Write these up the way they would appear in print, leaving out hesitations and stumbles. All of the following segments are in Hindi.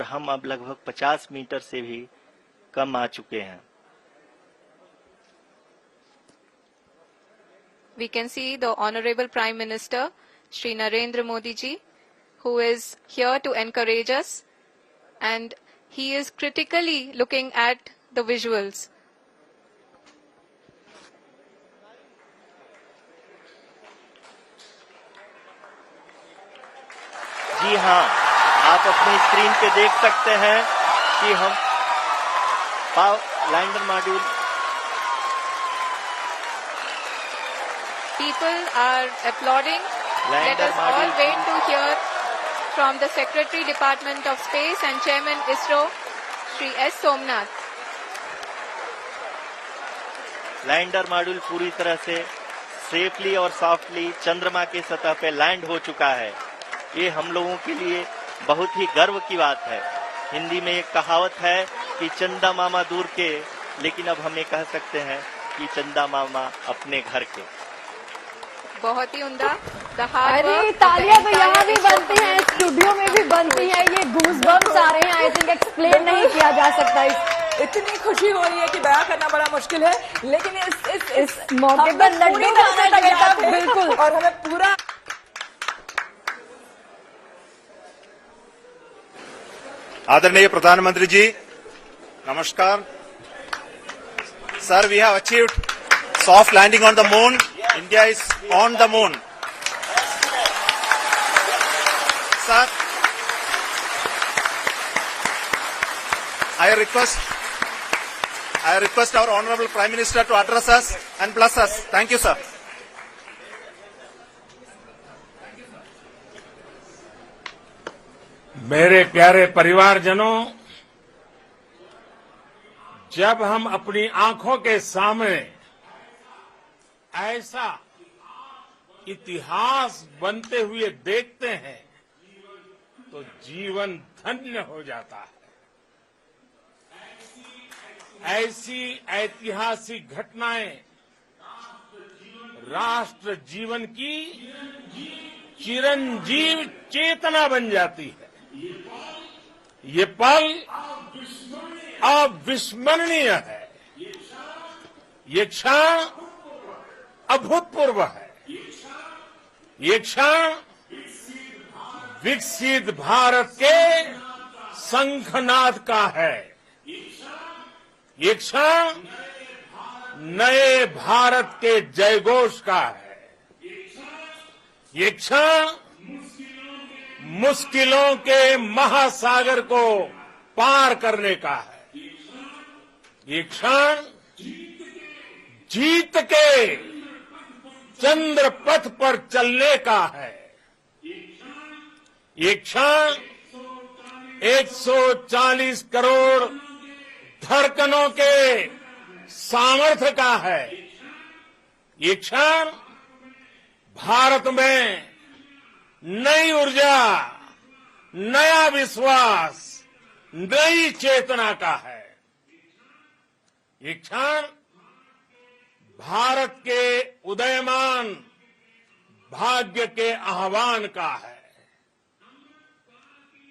हम अब लगभग 50 मीटर से भी कम आ चुके हैं। We can see the Honorable Prime Minister, Shri Narendra Modi ji, who is here to encourage us, and he is critically looking at the visuals. जी हाँ, आप अपनी स्क्रीन पे देख सकते हैं कि हम lander module. People are applauding. Let us all wait to hear from the Secretary Department of Space and Chairman ISRO, Shri S. Somnath. Lander module पूरी तरह से सेफली और सॉफ्टली चंद्रमा की सतह पे लैंड हो चुका है। ये हम लोगों के लिए बहुत ही गर्व की बात है। हिंदी में एक कहावत है कि चंदा मामा दूर के, लेकिन अब हम ये कह सकते हैं कि चंदा मामा अपने घर के। बहुत ही उम्दा। अरे तालियां तो यहाँ भी बनती हैं, स्टूडियो में भी बनती हैं। ये गूज़बम्प्स आ रहे हैं, आई थिंक एक्सप्लेन नहीं किया जा सकता। इतनी खुशी हो रही है कि बयां करना बड़ा मुश्किल है, लेकिन इस मौके पर लड्डू खाने बिल्कुल, और हमें पूरा। आदरणीय प्रधानमंत्री जी, नमस्कार sir. We have achieved soft landing on the moon. India is on the moon. Sir, I request our Honorable Prime Minister to address us and bless us. Thank you, sir. मेरे प्यारे परिवारजनों, जब हम अपनी आंखों के सामने ऐसा इतिहास बनते हुए देखते हैं तो जीवन धन्य हो जाता है। ऐसी ऐतिहासिक घटनाएं राष्ट्र जीवन की चिरंजीव चेतना बन जाती है। ये पल अविस्मरणीय है। ये क्षण अभूतपूर्व है। ये क्षण विकसित भारत के शंखनाद का है। ये क्षण नए भारत के जयघोष का है। ये क्षण मुश्किलों के महासागर को पार करने का है। ये क्षण जीत के चंद्र पथ पर चलने का है। ये क्षण 140 करोड़ धड़कनों के सामर्थ्य का है। ये क्षण भारत में नई ऊर्जा, नया विश्वास, नई चेतना का है। ये क्षण भारत के उदयमान भाग्य के आह्वान का है।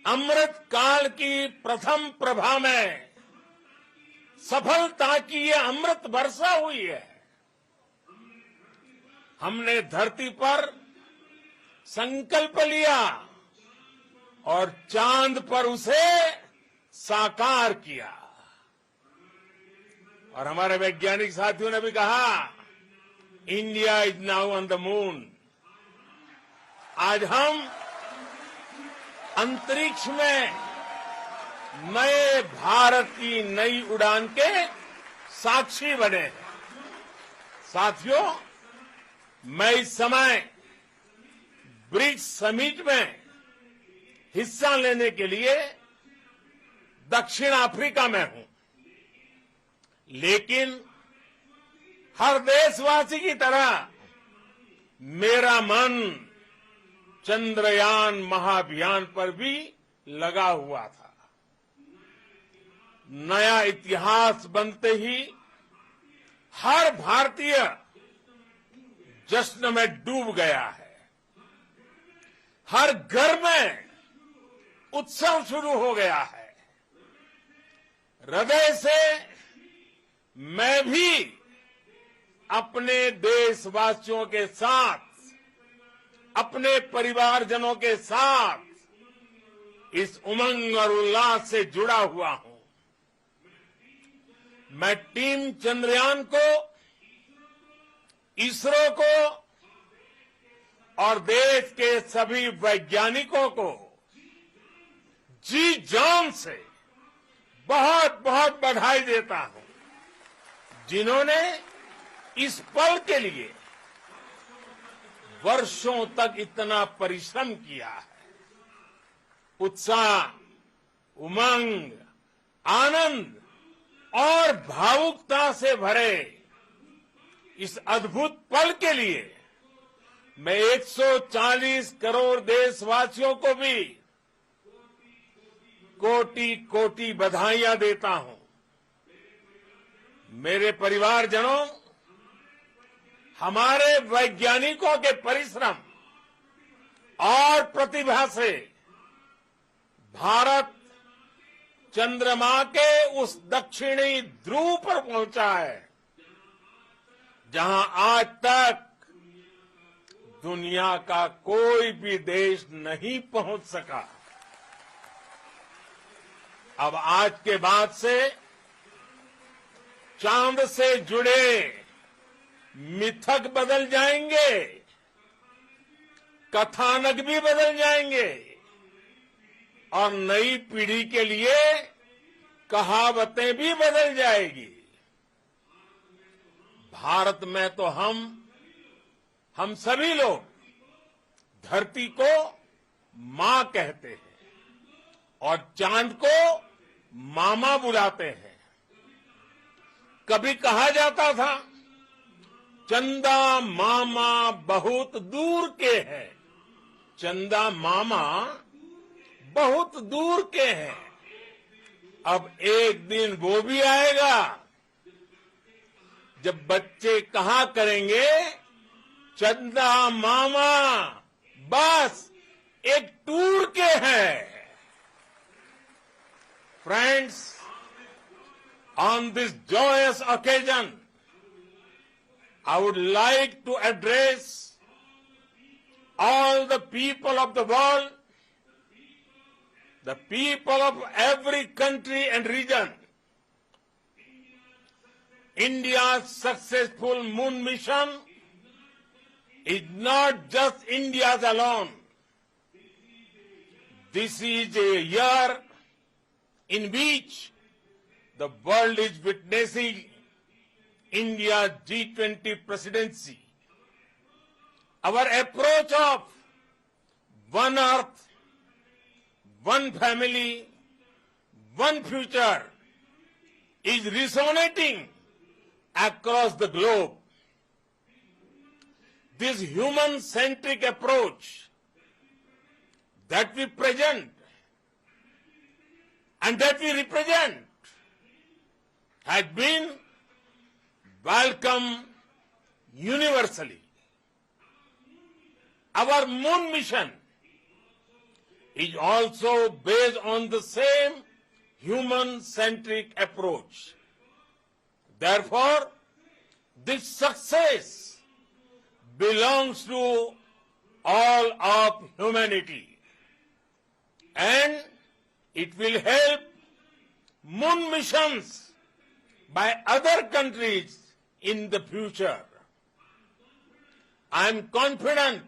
अमृत काल की प्रथम प्रभा में सफलता की ये अमृत वर्षा हुई है। हमने धरती पर संकल्प लिया और चांद पर उसे साकार किया। और हमारे वैज्ञानिक साथियों ने भी कहा, India is now on the moon. आज हम अंतरिक्ष में नए भारत की नई उड़ान के साक्षी बने हैं। साथियों, मैं इस समय ब्रिक्स समिट में हिस्सा लेने के लिए दक्षिण अफ्रीका में हूं, लेकिन हर देशवासी की तरह मेरा मन चंद्रयान महाअभियान पर भी लगा हुआ था। नया इतिहास बनते ही हर भारतीय जश्न में डूब गया है। हर घर में उत्सव शुरू हो गया है। हृदय से मैं भी अपने देशवासियों के साथ, अपने परिवारजनों के साथ इस उमंग और उल्लास से जुड़ा हुआ हूं। मैं टीम चंद्रयान को, इसरो को और देश के सभी वैज्ञानिकों को जी जान से बहुत बहुत बधाई देता हूं, जिन्होंने इस पल के लिए वर्षों तक इतना परिश्रम किया है। उत्साह, उमंग, आनंद और भावुकता से भरे इस अद्भुत पल के लिए मैं 140 करोड़ देशवासियों को भी कोटि कोटि बधाइयां देता हूं। मेरे परिवारजनों, हमारे वैज्ञानिकों के परिश्रम और प्रतिभा से भारत चंद्रमा के उस दक्षिणी ध्रुव पर पहुंचा है, जहां आज तक दुनिया का कोई भी देश नहीं पहुंच सका। अब आज के बाद से चांद से जुड़े मिथक बदल जाएंगे, कथानक भी बदल जाएंगे और नई पीढ़ी के लिए कहावतें भी बदल जाएगी। भारत में तो हम सभी लोग धरती को मां कहते हैं और चांद को मामा बुलाते हैं। कभी कहा जाता था, चंदा मामा बहुत दूर के हैं। चंदा मामा बहुत दूर के हैं। अब एक दिन वो भी आएगा जब बच्चे कहा करेंगे, चंदा मामा बस एक टूर के हैं। Friends, on this joyous occasion, I would like to address all the people of the world, the people of every country and region. India's successful moon mission is not just India's alone. This is a year in which the world is witnessing India's G20 presidency. Our approach of one earth, one family, one future is resonating across the globe. This human-centric approach that we present and that we represent has been welcomed universally. Our moon mission is also based on the same human-centric approach. Therefore, this success belongs to all of humanity, and it will help moon missions by other countries in the future. I am confident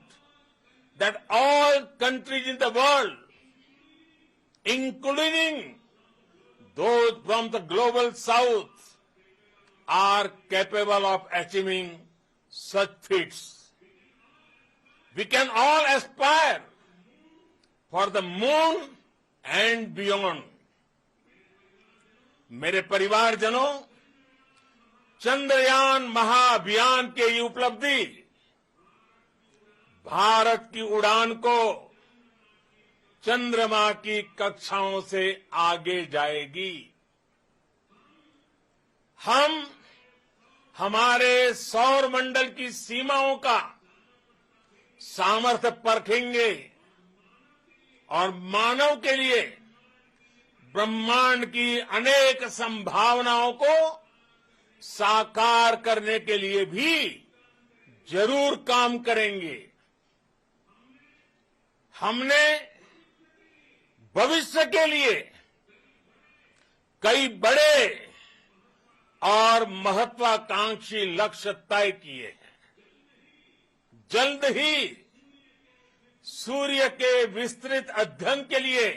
that all countries in the world, including those from the global south, are capable of achieving such feats. We can all aspire for the moon and beyond. मेरे परिवारजनों, चंद्रयान महाअभियान के ये उपलब्धि भारत की उड़ान को चंद्रमा की कक्षाओं से आगे जाएगी। हम हमारे सौर मंडल की सीमाओं का सामर्थ्य परखेंगे और मानव के लिए ब्रह्मांड की अनेक संभावनाओं को साकार करने के लिए भी जरूर काम करेंगे। हमने भविष्य के लिए कई बड़े और महत्वाकांक्षी लक्ष्य तय किए हैं। जल्द ही सूर्य के विस्तृत अध्ययन के लिए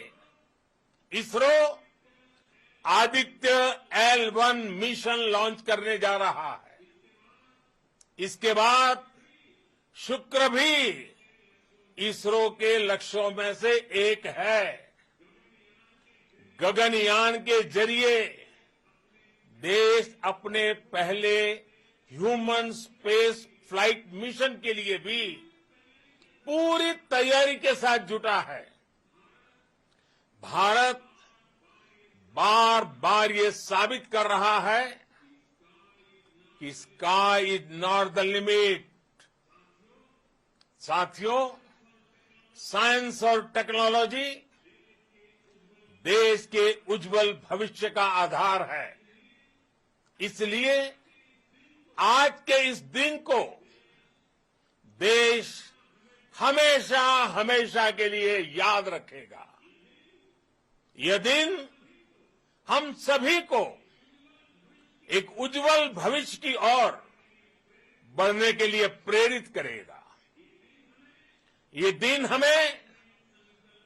ISRO Aditya L1 mission launch करने जा रहा है। इसके बाद शुक्र भी इसरो के लक्ष्यों में से एक है। गगनयान के जरिए देश अपने पहले ह्यूमन स्पेस फ्लाइट मिशन के लिए भी पूरी तैयारी के साथ जुटा है। भारत बार बार ये साबित कर रहा है कि sky is not the limit. साथियों, साइंस और टेक्नोलॉजी देश के उज्जवल भविष्य का आधार है। इसलिए आज के इस दिन को देश हमेशा हमेशा के लिए याद रखेगा। यह दिन हम सभी को एक उज्जवल भविष्य की ओर बढ़ने के लिए प्रेरित करेगा। ये दिन हमें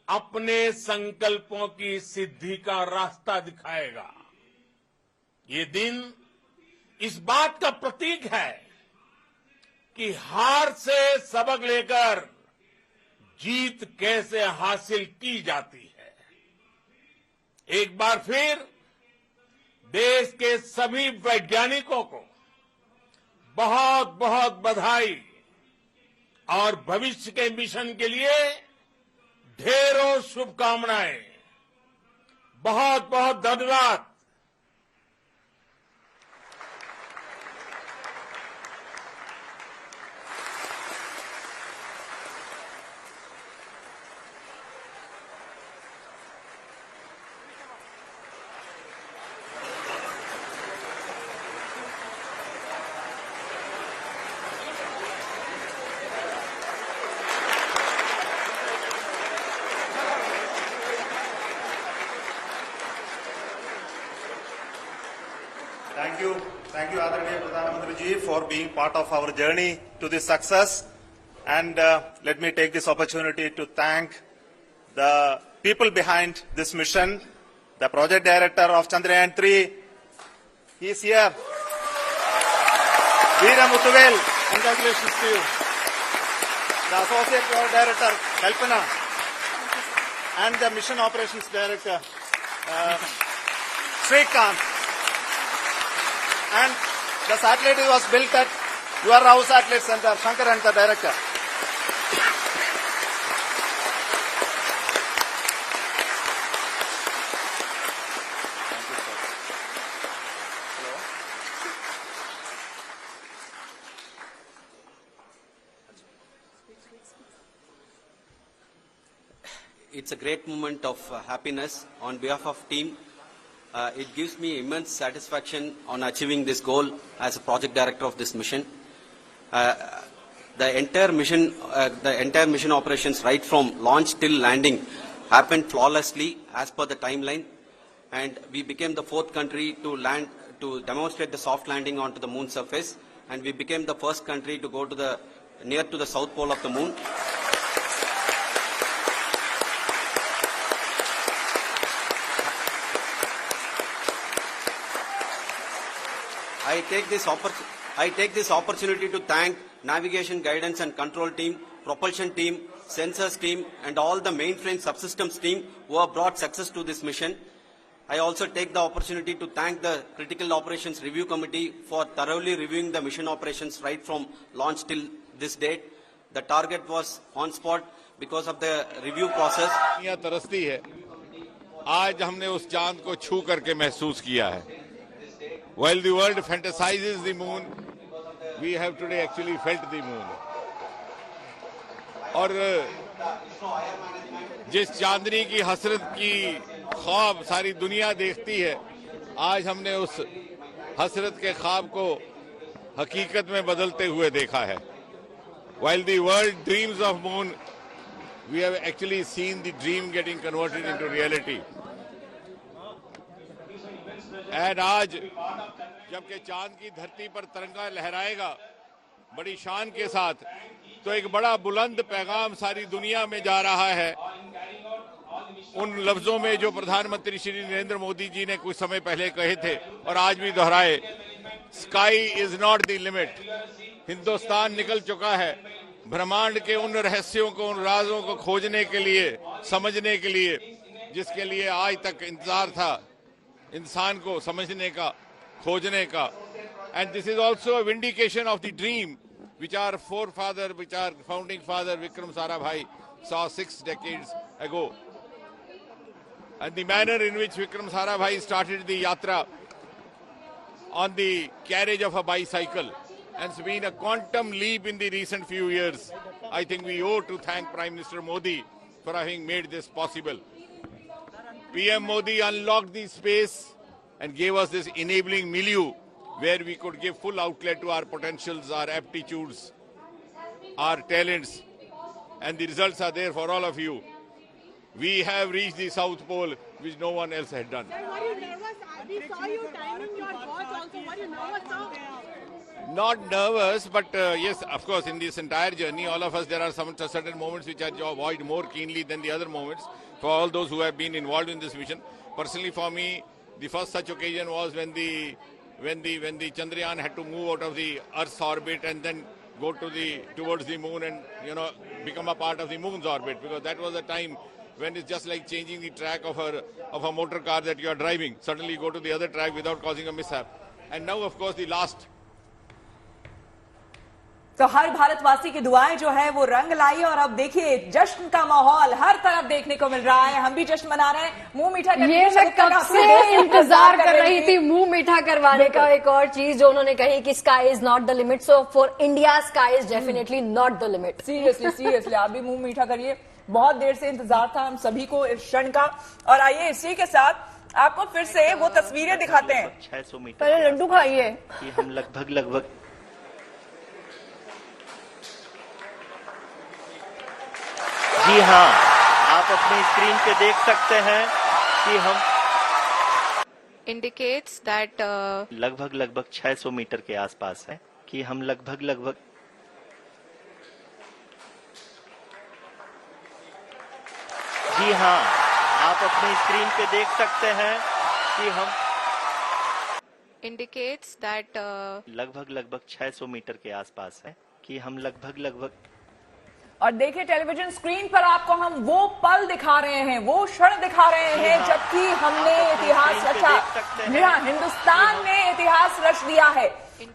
अपने संकल्पों की सिद्धि का रास्ता दिखाएगा। ये दिन इस बात का प्रतीक है कि हार से सबक लेकर जीत कैसे हासिल की जाती है। एक बार फिर देश के सभी वैज्ञानिकों को बहुत बहुत बधाई और भविष्य के मिशन के लिए ढेरों शुभकामनाएं। बहुत बहुत धन्यवाद। Thank you, Adaraniya Pradhan Mantri ji, for being part of our journey to this success. And let me take this opportunity to thank the people behind this mission, the project director of Chandrayaan 3. He is here. Veera Muthuvel, congratulations to you. The associate project director, Kalpana, and the mission operations director, Srikanth. And the satellite was built at your house satellite center, Shankar and the director. Thank you, sir. Hello. It's a great moment of happiness on behalf of team. It gives me immense satisfaction on achieving this goal as a project director of this mission. The entire mission operations, right from launch till landing, happened flawlessly as per the timeline, and we became the 4th country to land to demonstrate the soft landing onto the moon surface, and we became the first country to go to near to the south pole of the moon. I take this opportunity to thank navigation, guidance and control team, propulsion team, sensors team and all the mainframe subsystems team who have brought success to this mission. I also take the opportunity to thank the Critical Operations Review Committee for thoroughly reviewing the mission operations right from launch till this date. The target was on spot because of the review process. दुनिया तरसती है, आज हमने उस चांद को छू करके महसूस किया है. While the world fantasizes the moon, we have today actually felt the moon. और जिस चांदनी की हसरत की ख्वाब सारी दुनिया देखती है, आज हमने उस हसरत के ख्वाब को हकीकत में बदलते हुए देखा है. While the world dreams of moon, we have actually seen the dream getting converted into reality. And आज जबकि चांद की धरती पर तिरंगा लहराएगा बड़ी शान के साथ, तो एक बड़ा बुलंद पैगाम सारी दुनिया में जा रहा है उन लफ्जों में जो प्रधानमंत्री श्री नरेंद्र मोदी जी ने कुछ समय पहले कहे थे और आज भी दोहराए, sky is not the limit. Hindustan निकल चुका है ब्रह्मांड के उन रहस्यों को, उन राजों को खोजने के लिए, समझने के लिए, जिसके लिए आज तक इंतजार था इंसान को समझने का, खोजने का. And this is also a vindication of the dream which our forefather, which our founding father Vikram Sarabhai saw 6 decades ago. And the manner in which Vikram Sarabhai started the yatra on the carriage of a bicycle, and it's been a quantum leap in the recent few years. I think we owe to thank Prime Minister Modi for having made this possible. PM Modi unlocked the space and gave us this enabling milieu where we could give full outlet to our potentials, our aptitudes, our talents, and the results are there for all of you. We have reached the South Pole, which no one else had done. Sir, were you nervous? We saw you timing your watch also. Were you nervous, sir? Not nervous, but yes, of course, in this entire journey, all of us, there are some certain moments which I avoid more keenly than the other moments. For all those who have been involved in this mission, personally for me, the first such occasion was when the Chandrayaan had to move out of the Earth's orbit and then go towards the moon and become a part of the moon's orbit, because that was a time when it's just like changing the track of a motor car that you are driving. Suddenly you go to the other track without causing a mishap. And now, of course, the last. तो हर भारतवासी की दुआएं जो है वो रंग लाई, और अब देखिए जश्न का माहौल हर तरफ देखने को मिल रहा है. हम भी जश्न मना रहे हैं, मुंह मीठा करने ये मैं कब से इंतजार कर रही थी, मुंह मीठा करवाने का. एक और चीज जो उन्होंने कही कि sky is not the limit, so for India sky is definitely not the limit. Seriously आप भी मुंह मीठा करिए. बहुत देर से इंतजार था हम सभी को इस क्षण का. और आइए इसी के साथ आपको फिर से वो तस्वीरें दिखाते हैं. 600 मीटर पहले लड्डू खाइए. कि हम लगभग जी हाँ, आप अपनी स्क्रीन पे देख सकते हैं कि हम indicates that लगभग 600 मीटर के आसपास है, कि हम लगभग जी हाँ, आप अपनी स्क्रीन पे देख सकते हैं कि हम indicates that लगभग 600 मीटर के आसपास है, कि हम लगभग. और देखिए टेलीविजन स्क्रीन पर आपको हम वो पल दिखा रहे हैं, वो क्षण दिखा रहे हैं जबकि हमने इतिहास रचा. जी हाँ, हिंदुस्तान ने इतिहास रच दिया है.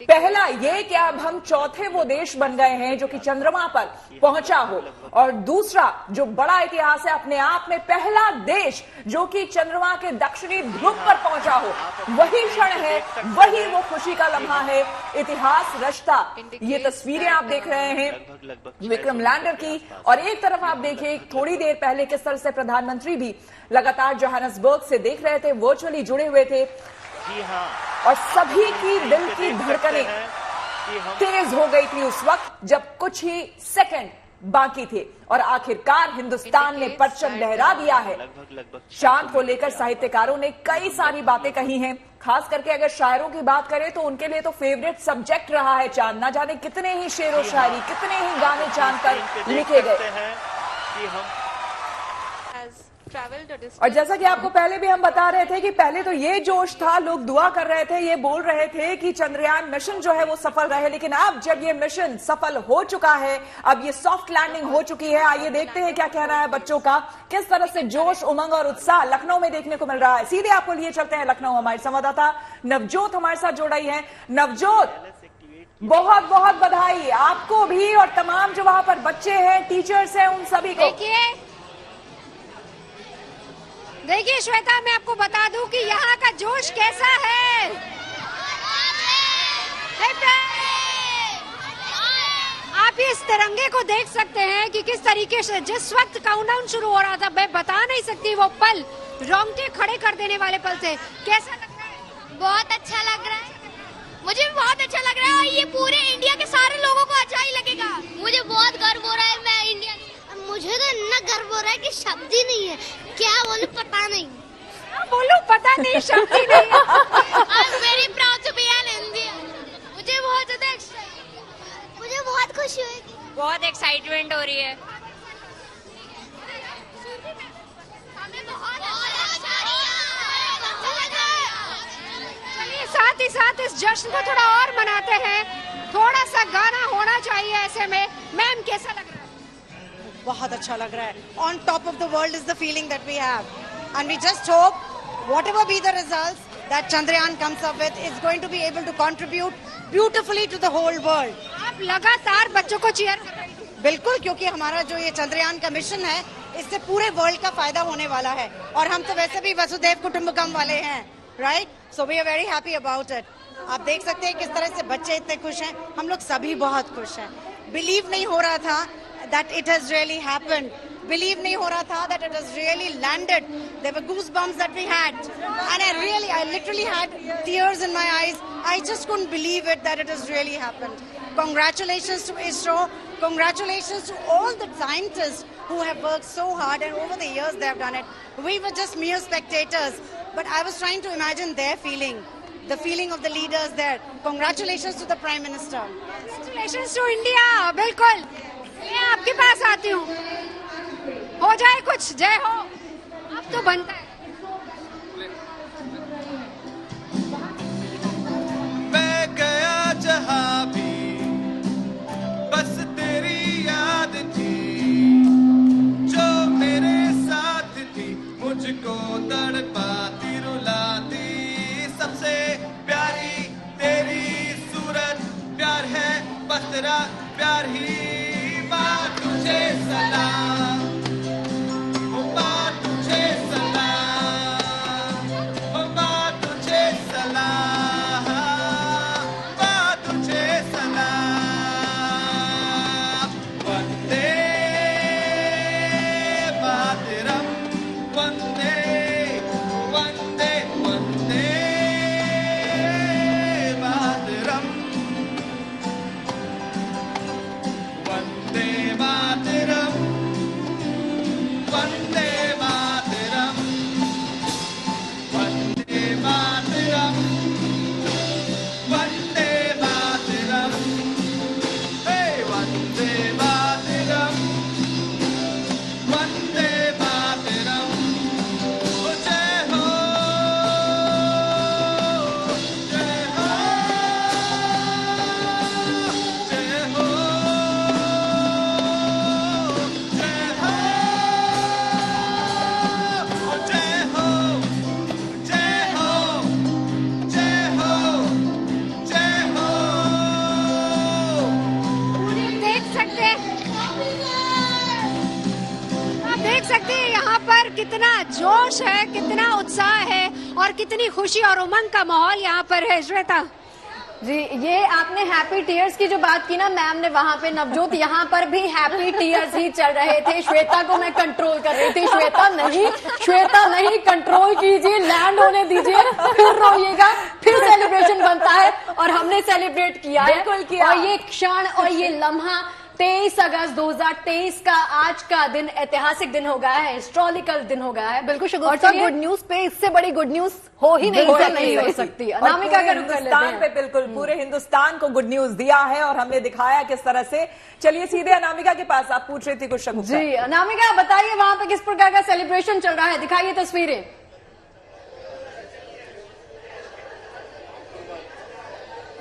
पहला ये कि अब हम चौथे वो देश बन गए हैं जो कि चंद्रमा पर पहुंचा हो, और दूसरा जो बड़ा इतिहास है अपने आप में, पहला देश जो कि चंद्रमा के दक्षिणी ध्रुव पर पहुंचा हो. वही क्षण है, वही वो खुशी का लम्हा है, इतिहास रचता. ये तस्वीरें आप देख रहे हैं विक्रम लैंडर की, और एक तरफ आप देखिए थोड़ी देर पहले किस तरह से प्रधानमंत्री भी लगातार जोहान्सबर्ग से देख रहे थे, वर्चुअली जुड़े हुए थे. जी हाँ, और सभी की दिल की धड़कनें तेज हो गई थी उस वक्त जब कुछ ही सेकंड बाकी थे, और आखिरकार हिंदुस्तान ने परचम लहरा दिया है. चांद को लेकर साहित्यकारों ने कई सारी बातें कही हैं, खास करके अगर शायरों की बात करें तो उनके लिए तो फेवरेट सब्जेक्ट रहा है चांद. ना जाने कितने ही शेर और शायरी, कितने ही गाने चांद पर लिखे गए. और जैसा कि आपको पहले भी हम बता रहे थे कि पहले तो ये जोश था, लोग दुआ कर रहे थे, ये बोल रहे थे कि चंद्रयान मिशन जो है वो सफल रहे. लेकिन अब जब ये मिशन सफल हो चुका है, अब ये सॉफ्ट लैंडिंग हो चुकी है, आइए देखते हैं क्या कहना है बच्चों का, किस तरह से जोश, उमंग और उत्साह लखनऊ में देखने को मिल रहा है. सीधे आपको लिए चलते हैं लखनऊ. हमारे संवाददाता नवजोत हमारे साथ जुड़ रही है. नवजोत, बहुत बहुत बधाई आपको भी और तमाम जो वहां पर बच्चे हैं, टीचर्स हैं, उन सभी को. देखिए श्वेता, मैं आपको बता दूं कि यहाँ का जोश कैसा है. आप इस तिरंगे को देख सकते हैं कि किस तरीके से जिस वक्त काउंटडाउन शुरू हो रहा था, मैं बता नहीं सकती वो पल रोंगटे खड़े कर देने वाले पल थे। कैसा लग रहा है? बहुत अच्छा लग रहा है, मुझे भी बहुत अच्छा लग रहा है और ये पूरे इंडिया के सारे लोगों को अच्छा ही लगेगा। मुझे बहुत गर्व हो रहा है, मैं इंडिया, मुझे तो इतना गर्व हो रहा है कि शब्द ही नहीं है, क्या बोलूं पता नहीं। बोलो पता नहीं, शब्द ही नहीं है। I am very proud to be an Indian. मुझे बहुत ज्यादा मुझे बहुत खुशी हुई, बहुत एक्साइटमेंट हो रही है। चलिए साथ ही साथ इस जश्न को थोड़ा और मनाते हैं, थोड़ा सा गाना होना चाहिए ऐसे में। मैम कैसा लग रहा है? बहुत अच्छा लग रहा है। On top of the world is the feeling that we have and we just hope whatever be the results that Chandrayaan comes up with is going to be able to contribute beautifully to the whole world. आप लगातार बच्चों को चीयर कर रही हैं। बिल्कुल, क्योंकि हमारा जो ये चंद्रयान का मिशन है इससे पूरे वर्ल्ड का फायदा होने वाला है और हम तो वैसे भी वसुधैव कुटुंबकम वाले हैं, right? So we are very happy about it. आप देख सकते हैं किस तरह से बच्चे इतने खुश हैं, हम लोग सभी बहुत खुश हैं। बिलीव नहीं हो रहा था that it has really happened. Believe नहीं हो रहा था that it has really landed. There were goosebumps that we had, and I literally had tears in my eyes. I just couldn't believe it that it has really happened. Congratulations to ISRO. Congratulations to all the scientists who have worked so hard, and over the years they have done it. We were just mere spectators, but I was trying to imagine their feeling. The feeling of the leaders there. Congratulations to the Prime Minister. Congratulations to India. बिल्कुल, मैं आपके पास आती हूँ। हो जाए कुछ, जय हो। अब तो बनता है। मैं गया जहाँ भी बस तेरी याद थी, जो मेरे साथ थी मुझको तड़पाती रुलाती। सबसे प्यारी तेरी सूरत, प्यार है बस तेरा प्यार ही। माँ तुझे सलाम, माँ तुझे सलाम, माँ तुझे सलाम, माँ तुझे सलाम। वंदे मातरम, वंदे वंदे वंदे मातरम, वंदे मातरम, वंदे मातरम, वंदे मातरम, वंदे मातरम, हे वंदे मातरम, वंदे मातरम। जय हो, जय हो, जय हो, जय हो, जय हो, जय हो, जय हो, जय हो। आप देख सकते हैं यहाँ पर कितना जोश है, कितना उत्साह है और कितनी खुशी और उमंग का माहौल यहाँ पर है। श्वेता जी, ये आपने हैप्पी टीयर्स की जो बात की ना मैम ने वहां पे, नवजोत यहाँ पर भी हैप्पी टीयर्स ही चल रहे थे। श्वेता को मैं कंट्रोल कर रही थी, श्वेता नहीं कंट्रोल कीजिए, लैंड होने दीजिए, फिर रोइएगा, फिर सेलिब्रेशन बनता है और हमने सेलिब्रेट किया है। बिल्कुल किया। और ये क्षण और ये लम्हा 23 अगस्त 2023 का आज का दिन ऐतिहासिक दिन हो गया है, हिस्टोरिकल दिन हो गया है। बिल्कुल शगुफ्ता, गुड न्यूज पे इससे बड़ी गुड न्यूज हो ही नहीं सकती। अनामिका का रुख कर लेते हैं। पे बिल्कुल पूरे हिंदुस्तान को गुड न्यूज दिया है और हमने दिखाया किस तरह से। चलिए सीधे अनामिका के पास, आप पूछ रही थी कुछ शगुफ्ता। जी अनामिका, बताइए वहां पे किस प्रकार का सेलिब्रेशन चल रहा है, दिखाइए तस्वीरें।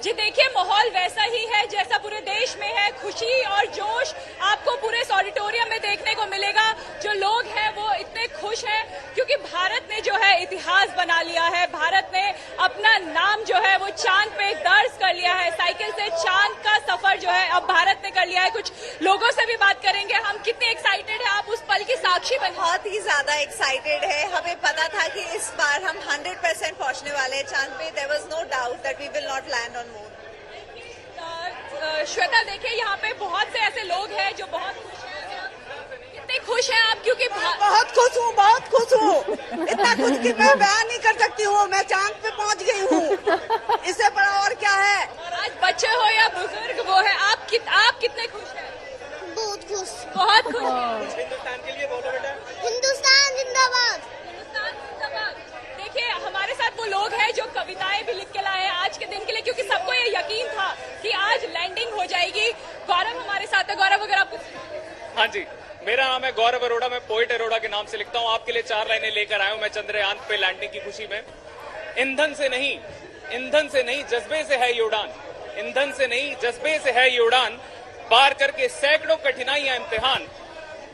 जी देखिए, माहौल वैसा ही है जैसा पूरे देश में है। खुशी और जोश आपको पूरे इस ऑडिटोरियम में देखने को मिलेगा। जो लोग हैं वो इतने खुश हैं क्योंकि भारत ने जो है इतिहास बना लिया है। भारत ने अपना नाम जो है वो चांद पे दर्ज कर लिया है। साइकिल से चांद का सफर जो है अब भारत ने कर लिया है। कुछ लोगों से भी बात करेंगे हम, कितने एक्साइटेड है आप उस पल की साक्षी बने? बहुत ही ज्यादा एक्साइटेड है। हमें पता था कि इस बार हम 100% पहुंचने वाले हैं चांद पे। There was no doubt that we will not land on moon. Shweta देखिए, यहाँ पे बहुत से ऐसे लोग हैं जो बहुत खुश हैं। कितने खुश हैं आप? क्योंकि बहुत खुश हूँ इतना खुश कि मैं बयान नहीं कर सकती हूँ। मैं चांद पे पहुँच गई हूँ, इससे बड़ा और क्या है। आज बच्चे हो या बुजुर्ग वो है, आप कितने खुश हैं? बहुत खुश। बहुत खुश। हिंदुस्तान के लिए बोलो बेटा। हिंदुस्तान जिंदाबाद। हिंदुस्तान जिंदाबाद। देखिए हमारे साथ वो लोग हैं जो कविताएं भी लिख के लाए हैं आज के दिन के लिए, क्योंकि सबको ये यकीन था कि आज लैंडिंग हो जाएगी। गौरव हमारे साथ है। गौरव अगर आप हाँ जी, मेरा नाम है गौरव अरोड़ा, मैं पोइट अरोड़ा के नाम से लिखता हूँ। आपके लिए 4 लाइनें लेकर आया हूँ मैं चंद्रयान पे लैंडिंग की खुशी में। ईंधन से नहीं जज्बे से है ये उड़ान, ईंधन से नहीं जज्बे से है ये उड़ान, पार करके सैकड़ों कठिनाइयां इम्तिहान,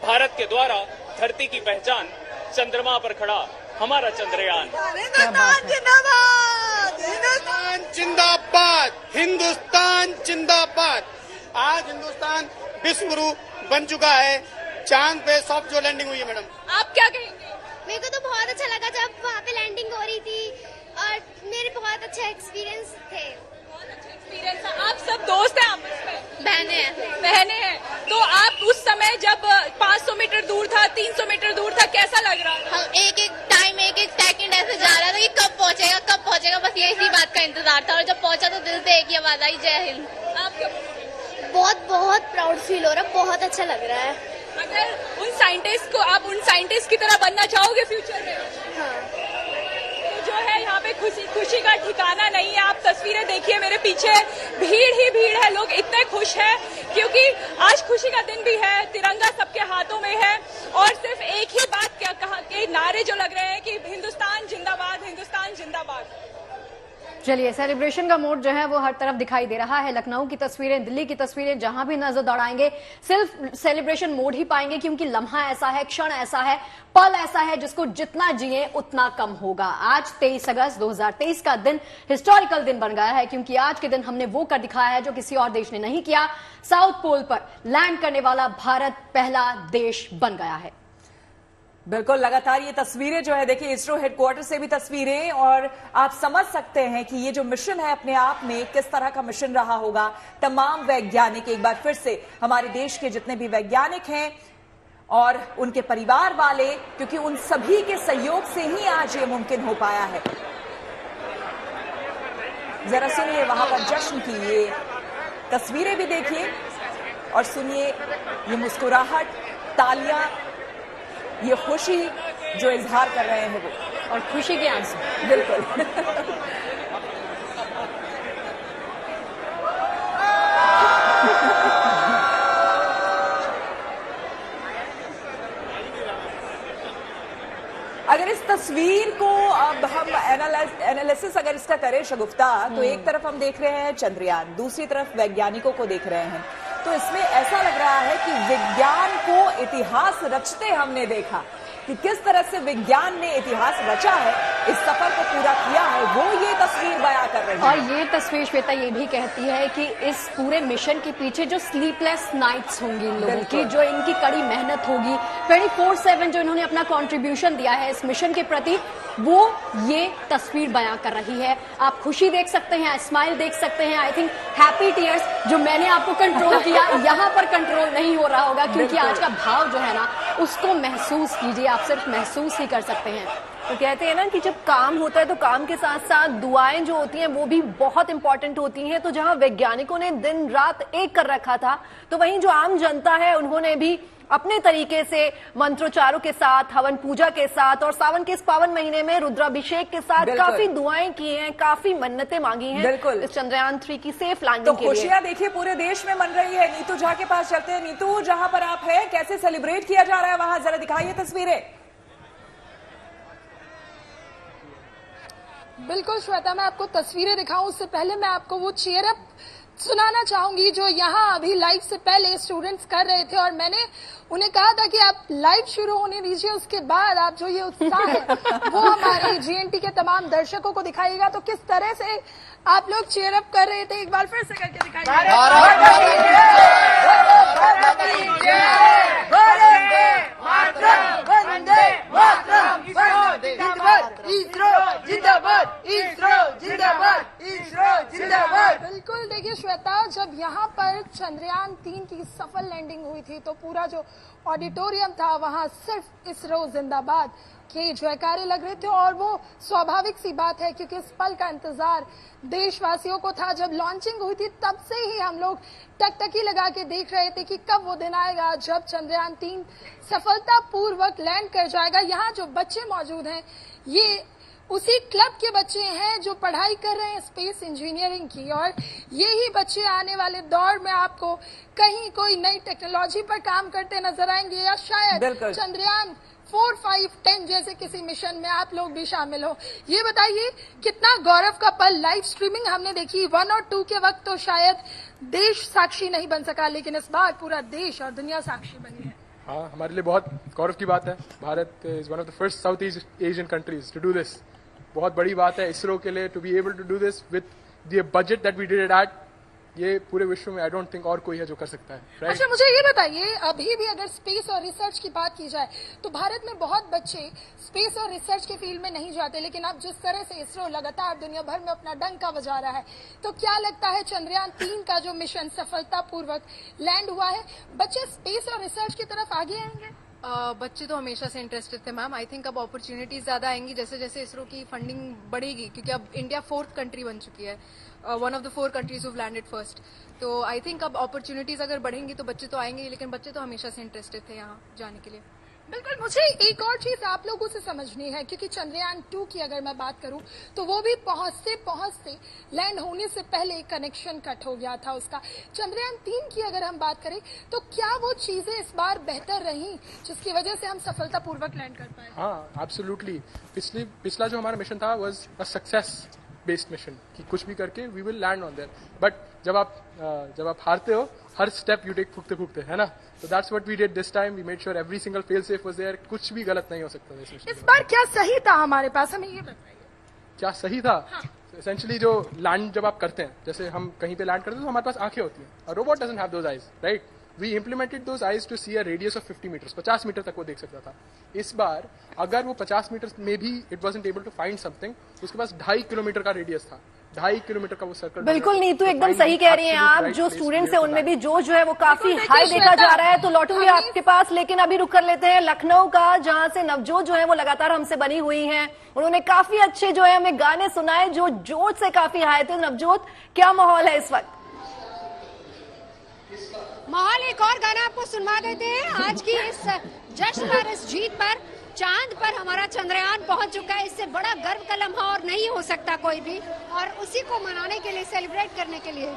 भारत के द्वारा धरती की पहचान, चंद्रमा पर खड़ा हमारा चंद्रयान। हिंदुस्तान जिंदाबाद, हिंदुस्तान जिंदाबाद, हिंदुस्तान जिंदाबाद। आज हिंदुस्तान विश्वगुरु बन चुका है। चांद पे सॉफ्ट जो लैंडिंग हुई है मैडम, आप क्या कहेंगे? मेरे को तो बहुत अच्छा लगा जब वहाँ पे लैंडिंग हो रही थी और मेरे बहुत अच्छे एक्सपीरियंस थे। बहुत अच्छा एक्सपीरियंस है। आप सब दोस्त हैं आपस में? बहने हैं। तो आप उस समय जब 500 मीटर दूर था, 300 मीटर दूर था, कैसा लग रहा था? हम एक एक सेकंड ऐसे जा रहा था कि कब पहुंचेगा, बस इसी बात का इंतजार था। और जब पहुंचा तो दिल से एक ही आवाज आई, जय हिंद। आपको बहुत प्राउड फील हो रहा है, बहुत अच्छा लग रहा है। अगर उन साइंटिस्ट की तरह बनना चाहोगे फ्यूचर में? हाँ। तो जो है यहाँ पे खुशी का ठिकाना नहीं है। आप तस्वीरें देखिए मेरे पीछे, भीड़ ही भीड़ है। लोग इतने खुश हैं क्योंकि आज खुशी का दिन भी है, तिरंगा सबके हाथों में है और सिर्फ एक ही बात क्या कहा कि नारे जो लग रहे हैं कि हिंदुस्तान जिंदाबाद, हिंदुस्तान जिंदाबाद। चलिए, सेलिब्रेशन का मोड जो है वो हर तरफ दिखाई दे रहा है। लखनऊ की तस्वीरें, दिल्ली की तस्वीरें, जहां भी नजर दौड़ाएंगे सिर्फ सेलिब्रेशन मोड ही पाएंगे, क्योंकि लम्हा ऐसा है, क्षण ऐसा है, पल ऐसा है जिसको जितना जिए उतना कम होगा। आज 23 अगस्त 2023 का दिन हिस्टोरिकल दिन बन गया है, क्योंकि आज के दिन हमने वो कर दिखाया है जो किसी और देश ने नहीं किया। साउथ पोल पर लैंड करने वाला भारत पहला देश बन गया है। बिल्कुल, लगातार ये तस्वीरें जो है देखिए इसरो हेडक्वार्टर से भी तस्वीरें, और आप समझ सकते हैं कि ये जो मिशन है अपने आप में किस तरह का मिशन रहा होगा। तमाम वैज्ञानिक, एक बार फिर से हमारे देश के जितने भी वैज्ञानिक हैं और उनके परिवार वाले, क्योंकि उन सभी के सहयोग से ही आज ये मुमकिन हो पाया है। जरा सुनिए वहां पर जश्न की ये तस्वीरें भी देखिए और सुनिए ये मुस्कुराहट, तालियां, ये खुशी जो इजहार कर रहे हैं वो, और खुशी के आंसू। बिल्कुल। अगर इस तस्वीर को अब हम एनालिसिस अगर इसका करें शगुफ्ता, तो एक तरफ हम देख रहे हैं चंद्रयान, दूसरी तरफ वैज्ञानिकों को देख रहे हैं। तो इसमें ऐसा लग रहा है कि विज्ञान को इतिहास रचते हमने देखा कि किस तरह से विज्ञान ने इतिहास रचा है, इस सफर को पूरा किया है, वो ये तस्वीर बयां कर रही है। और ये तस्वीर श्वेता ये भी कहती है कि इस पूरे मिशन के पीछे जो स्लीपलेस नाइट्स होंगी इन लोगों की, जो इनकी कड़ी मेहनत होगी, 24/7 जो इन्होंने अपना कंट्रीब्यूशन दिया है इस मिशन के प्रति, वो ये तस्वीर बयां कर रही है। आप खुशी देख सकते हैं, स्माइल देख सकते हैं। आई थिंक हैप्पी टीयर्स जो मैंने आपको कंट्रोल किया, यहाँ पर कंट्रोल नहीं हो रहा होगा, क्योंकि आज का भाव जो है ना उसको महसूस कीजिए, आप सिर्फ महसूस ही कर सकते हैं। तो कहते हैं ना कि जब काम होता है तो काम के साथ साथ दुआएं जो होती हैं वो भी बहुत इंपॉर्टेंट होती हैं। तो जहां वैज्ञानिकों ने दिन रात एक कर रखा था, तो वहीं जो आम जनता है उन्होंने भी अपने तरीके से मंत्रोच्चारों के साथ, हवन पूजा के साथ और सावन के इस पावन महीने में रुद्राभिषेक के साथ काफी दुआएं की हैं, काफी मन्नतें मांगी हैं बिल्कुल इस चंद्रयान 3 की सेफ लैंडिंग तो के लिए। खुशियां देखिए पूरे देश में मन रही है। नीतू झा के पास चलते हैं। नीतू, जहां पर आप हैं, कैसे सेलिब्रेट किया जा रहा है वहां, जरा दिखाइए तस्वीरें। बिल्कुल श्वेता, मैं आपको तस्वीरें दिखाऊं उससे पहले मैं आपको वो चीयर अप सुनाना चाहूंगी जो यहाँ अभी लाइव से पहले स्टूडेंट्स कर रहे थे, और मैंने उन्हें कहा था कि आप लाइव शुरू होने दीजिए, उसके बाद आप जो ये उत्साह है वो हमारे जीएनटी के तमाम दर्शकों को दिखाइएगा। तो किस तरह से आप लोग चीयर अप कर रहे थे, एक बार फिर से करके दिखाइए। इसरो जिंदाबाद, इसरो जिंदाबाद, इसरो जिंदाबाद। बिल्कुल, देखिए श्वेता, जब यहाँ पर चंद्रयान 3 की सफल लैंडिंग हुई थी तो पूरा जो ऑडिटोरियम था वहाँ सिर्फ इसरो जिंदाबाद के जयकारे लग रहे थे, और वो स्वाभाविक सी बात है क्योंकि इस पल का इंतजार देशवासियों को था। जब लॉन्चिंग हुई थी तब से ही हम लोग टकटकी लगा के देख रहे थे कि कब वो दिन आएगा जब चंद्रयान 3 सफलतापूर्वक लैंड कर जाएगा। यहाँ जो बच्चे मौजूद हैं ये उसी क्लब के बच्चे हैं जो पढ़ाई कर रहे हैं स्पेस इंजीनियरिंग की, और यही बच्चे आने वाले दौर में आपको कहीं कोई नई टेक्नोलॉजी पर काम करते नजर आएंगे, या शायद चंद्रयान 4, 5, 10 जैसे किसी मिशन में आप लोग भी शामिल हो। ये बताइए कितना गौरव का पल। लाइव स्ट्रीमिंग हमने देखी 1 और 2 के वक्त तो शायद देश साक्षी नहीं बन सका, लेकिन इस बार पूरा देश और दुनिया साक्षी बनी है। हाँ, हमारे लिए बहुत गौरव की बात है। Bharat is one of the first south east Asian countries to do this. बहुत बड़ी बात है इसरो के लिए to be able to do this with the budget that we did it at. ये पूरे विश्व में आई डोंट थिंक और कोई है जो कर सकता है, right? अच्छा, मुझे ये बताइए, अभी भी अगर स्पेस और रिसर्च की बात की जाए तो भारत में बहुत बच्चे स्पेस और रिसर्च के फील्ड में नहीं जाते, लेकिन अब जिस तरह से इसरो लगातार दुनिया भर में अपना डंका बजा रहा है, तो क्या लगता है चंद्रयान 3 का जो मिशन सफलतापूर्वक लैंड हुआ है, बच्चे स्पेस और रिसर्च की तरफ आगे आएंगे? बच्चे तो हमेशा से इंटरेस्टेड थे मैम। आई थिंक अब अपॉर्चुनिटीज ज्यादा आएंगी जैसे जैसे इसरो की फंडिंग बढ़ेगी, क्योंकि अब इंडिया 4th कंट्री बन चुकी है, one of the 4 countries who landed first. तो आई थिंक अब अपॉर्चुनिटीज अगर बढ़ेंगी तो बच्चे तो आएंगे, लेकिन बच्चे तो हमेशा से इंटरेस्टेड थे यहाँ जाने के लिए। बिल्कुल, मुझे एक और चीज आप लोगों से समझनी है, क्योंकि चंद्रयान 2 की अगर मैं बात करूं तो वो भी पहुंचते लैंड होने से पहले कनेक्शन कट हो गया था उसका। चंद्रयान 3 की अगर हम बात करें तो क्या वो चीजें इस बार बेहतर रही जिसकी वजह से हम सफलतापूर्वक लैंड कर पाए? हाँ, एब्सोल्युटली। पिछला जो हमारा मिशन था was a success based mission कि कुछ भी करके we will land on there. But जब आप हारते हो, हर स्टेप यू टेक फूकते फूकते, है ना? तो that's what we did this time. We made sure every single fail safe was there. कुछ भी गलत नहीं हो सकता इस मिशन। इस बार क्या सही था हमारे पास, हमें ये बताइए। क्या सही था? एसेंशियली जो लैंड जब आप करते हैं, जैसे हम कहीं पे लैंड करते हैं तो हमारे पास आंखें होती हैं, और robot doesn't have those eyes, right? We implemented those eyes to see a radius of 50 meters, 50 meter तक वो देख सकता था। इस बार अगर वो 50 मीटर में भी it wasn't able to find something, उसके पास 2.5 किलोमीटर का रेडियस था, 2.5 किलोमीटर का वो सर्कल। बिल्कुल नीतू, एकदम सही कह रही हैं आप। जो स्टूडेंट्स हैं उनमें भी जो है वो काफी हाई देखा जा रहा है। तो लौटूंगी आपके पास, लेकिन अभी रुक कर लेते हैं लखनऊ का, जहां से नवजोत जो है वो लगातार हमसे बनी हुई हैं। उन्होंने काफी अच्छे जो है हमें गाने सुनाए जो जोश से काफी हाई थे। नवजोत, क्या माहौल है इस वक्त? माहौल, एक और गाना आपको सुनवा देते हैं। आज की इस जश्न और इस जीत पर, चांद पर हमारा चंद्रयान पहुंच चुका है। इससे बड़ा गर्व का लम्हा और नहीं हो सकता कोई भी, और उसी को मनाने के लिए, सेलिब्रेट करने के लिए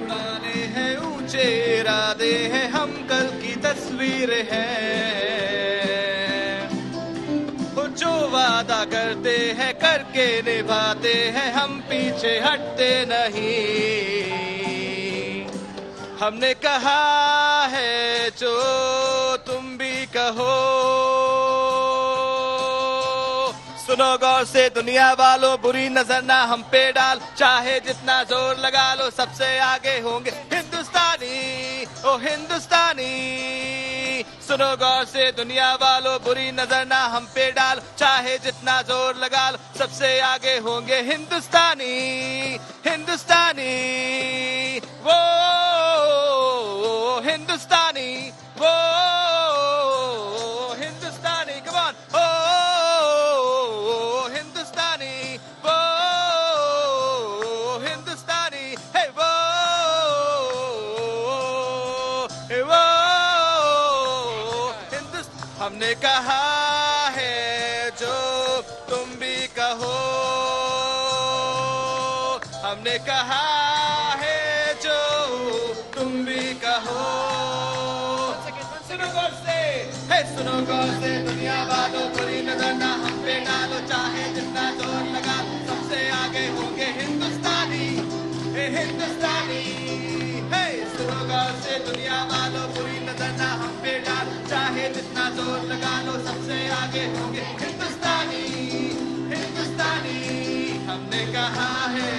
उड़ाने हैं ऊंचे इरादे हैं, हम कल की तस्वीर है। जो वादा करते हैं करके निभाते हैं, हम पीछे हटते नहीं। हमने कहा है जो तुम भी कहो, सुनो गौर से दुनिया वालों, बुरी नजर ना हम पे डाल, चाहे जितना जोर लगा लो सबसे आगे होंगे हिंदुस्तानी, ओ हिंदुस्तानी। सुनो गौर से दुनिया वालों, बुरी नजर ना हम पे डाल, चाहे जितना जोर लगा लो सबसे आगे होंगे हिंदुस्तानी, हिंदुस्तानी। वो हिंदुस्तानी, वो हिंदुस्तानी, कम ऑन, ओ हिंदुस्तानी, वो हिंदुस्तानी, हे वो हमने कहा है जो तुम भी कहो, हमने कहा है जो तुम भी कहो। सुनो गौर से, हे सुनो गौर से दुनिया वालों, बुरी नजर ना हम पे डालो, चाहे जितना जोर लगा सबसे आगे होंगे हिंदुस्तानी, हिंदुस्तानी। हे सुनो गौर से दुनिया वालों, बुरी नजर ना हम पे डालो, चाहे जितना जोर लगा लो सबसे आगे होंगे हिंदुस्तानी, हिंदुस्तानी। हमने कहा है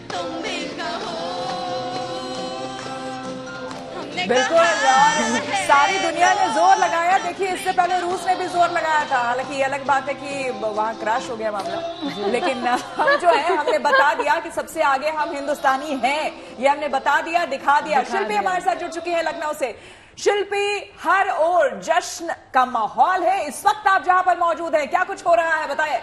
तुम भी कहो, करने का। बिल्कुल, और सारी दुनिया ने जोर लगाया। देखिए, इससे पहले रूस ने भी जोर लगाया था। हालांकि ये अलग बात है कि वहां क्रैश हो गया मामला, लेकिन हम जो है हमने बता दिया कि सबसे आगे हम हिंदुस्तानी हैं। ये हमने बता दिया, दिखा दिया। शिल्पी हमारे साथ जुड़ चुकी है लखनऊ से। शिल्पी, हर ओर जश्न का माहौल है। इस वक्त आप जहां पर मौजूद हैं, क्या कुछ हो रहा है, बताएं।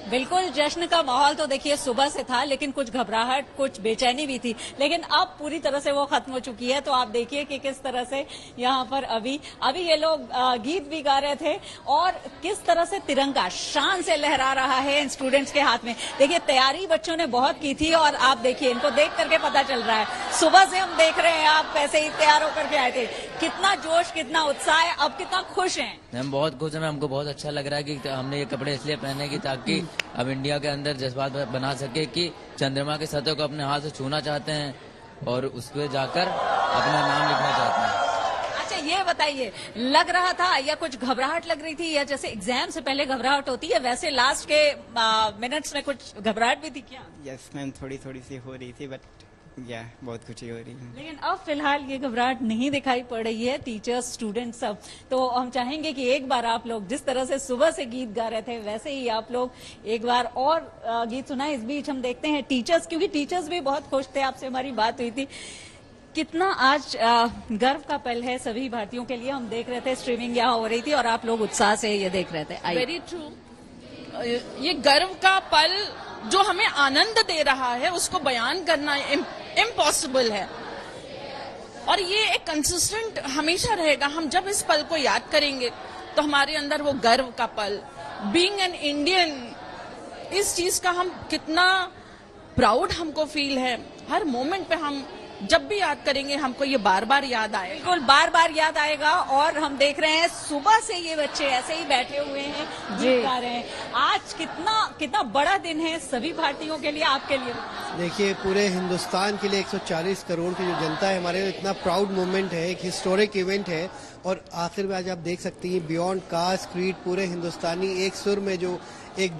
बिल्कुल, जश्न का माहौल तो देखिए सुबह से था, लेकिन कुछ घबराहट, कुछ बेचैनी भी थी, लेकिन अब पूरी तरह से वो खत्म हो चुकी है। तो आप देखिए कि किस तरह से यहाँ पर अभी ये लोग गीत भी गा रहे थे और किस तरह से तिरंगा शान से लहरा रहा है इन स्टूडेंट्स के हाथ में। देखिए, तैयारी बच्चों ने बहुत की थी और आप देखिए, इनको देख करके पता चल रहा है। सुबह से हम देख रहे हैं, आप वैसे ही तैयार होकर के आए थे। कितना जोश, कितना उत्साह है, अब कितना खुश हैं? हम बहुत खुश हैं। हमको बहुत अच्छा लग रहा है कि हमने ये कपड़े इसलिए पहने कि ताकि अब इंडिया के अंदर जज्बात बना सके कि चंद्रमा के सतह को अपने हाथ से छूना चाहते हैं और उस पर जाकर अपना नाम लिखना चाहते हैं। अच्छा, ये बताइए, लग रहा था या कुछ घबराहट लग रही थी, या जैसे एग्जाम से पहले घबराहट होती है वैसे लास्ट के मिनट्स में कुछ घबराहट भी थी क्या? यस मैम, थोड़ी सी हो रही थी, बट बहुत खुशी हो रही है। लेकिन अब फिलहाल ये घबराहट नहीं दिखाई पड़ रही है। टीचर्स, स्टूडेंट्स सब। तो हम चाहेंगे कि एक बार आप लोग जिस तरह से सुबह से गीत गा रहे थे, वैसे ही आप लोग एक बार और गीत सुनाएं। इस बीच हम देखते हैं टीचर्स, क्योंकि टीचर्स भी बहुत खुश थे। आपसे हमारी बात हुई थी। कितना आज गर्व का पल है सभी भारतीयों के लिए। हम देख रहे थे, स्ट्रीमिंग यहाँ हो रही थी और आप लोग उत्साह से ये देख रहे थे। Very true. ये गर्व का पल जो हमें आनंद दे रहा है, उसको बयान करना इम्पॉसिबल है, और ये एक कंसिस्टेंट हमेशा रहेगा। हम जब इस पल को याद करेंगे तो हमारे अंदर वो गर्व का पल, बीइंग एन इंडियन, इस चीज का हम कितना प्राउड हमको फील है। हर मोमेंट पे हम जब भी याद करेंगे, हमको ये बार बार याद आएगा। बिल्कुल, बार बार याद आएगा। और हम देख रहे हैं सुबह से ये बच्चे ऐसे ही बैठे हुए हैं, गीत गा रहे हैं। आज कितना बड़ा दिन है सभी भारतीयों के लिए, आपके लिए। देखिए, पूरे हिंदुस्तान के लिए 140 करोड़ की जो जनता है हमारे लिए, इतना प्राउड मोमेंट है, एक हिस्टोरिक इवेंट है। और आखिर में आज आप देख सकती हैं, बियॉन्ड कास्ट क्रीड, पूरे हिंदुस्तानी एक सुर में जो